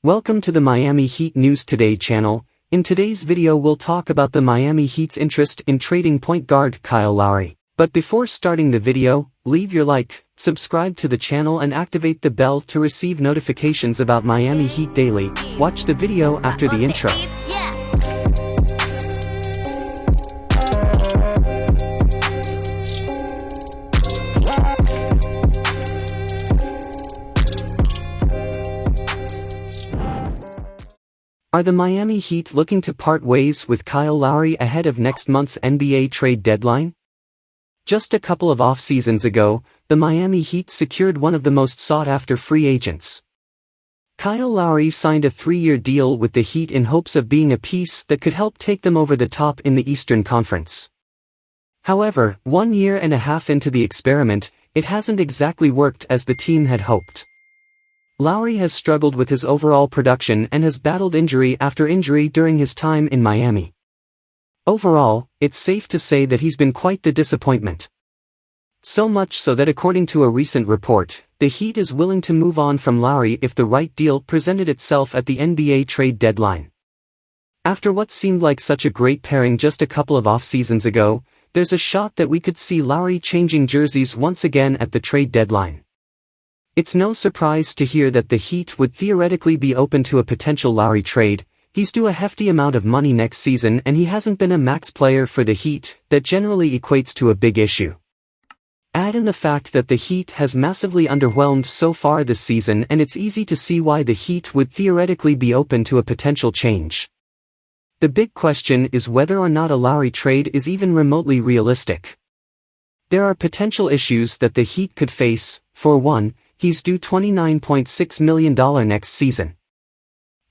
Welcome to the Miami Heat News Today channel. In today's video we'll talk about the Miami Heat's interest in trading point guard Kyle Lowry. But before starting the video, leave your like, subscribe to the channel and activate the bell to receive notifications about Miami Heat daily. Watch the video after the intro. Are the Miami Heat looking to part ways with Kyle Lowry ahead of next month's NBA trade deadline? Just a couple of off-seasons ago, the Miami Heat secured one of the most sought-after free agents. Kyle Lowry signed a 3-year deal with the Heat in hopes of being a piece that could help take them over the top in the Eastern Conference. However, 1 year and a half into the experiment, it hasn't exactly worked as the team had hoped. Lowry has struggled with his overall production and has battled injury after injury during his time in Miami. Overall, it's safe to say that he's been quite the disappointment. So much so that according to a recent report, the Heat is willing to move on from Lowry if the right deal presented itself at the NBA trade deadline. After what seemed like such a great pairing just a couple of off-seasons ago, there's a shot that we could see Lowry changing jerseys once again at the trade deadline. It's no surprise to hear that the Heat would theoretically be open to a potential Lowry trade. He's due a hefty amount of money next season and he hasn't been a max player for the Heat. That generally equates to a big issue. Add in the fact that the Heat has massively underwhelmed so far this season and it's easy to see why the Heat would theoretically be open to a potential change. The big question is whether or not a Lowry trade is even remotely realistic. There are potential issues that the Heat could face. For one, he's due $29.6 million next season.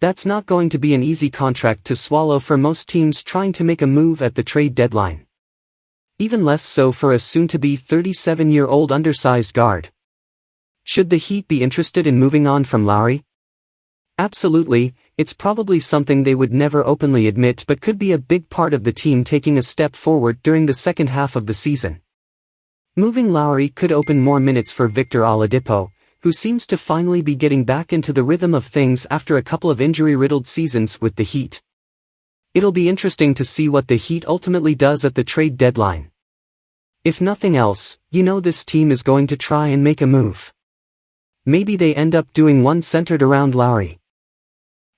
That's not going to be an easy contract to swallow for most teams trying to make a move at the trade deadline. Even less so for a soon-to-be 37-year-old undersized guard. Should the Heat be interested in moving on from Lowry? Absolutely, it's probably something they would never openly admit but could be a big part of the team taking a step forward during the second half of the season. Moving Lowry could open more minutes for Victor Oladipo, who seems to finally be getting back into the rhythm of things after a couple of injury-riddled seasons with the Heat. It'll be interesting to see what the Heat ultimately does at the trade deadline. If nothing else, you know this team is going to try and make a move. Maybe they end up doing one centered around Lowry.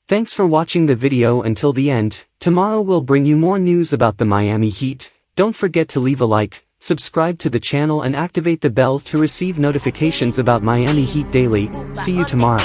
Thanks for watching the video until the end. Tomorrow we'll bring you more news about the Miami Heat. Don't forget to leave a like, subscribe to the channel and activate the bell to receive notifications about Miami Heat daily. See you tomorrow.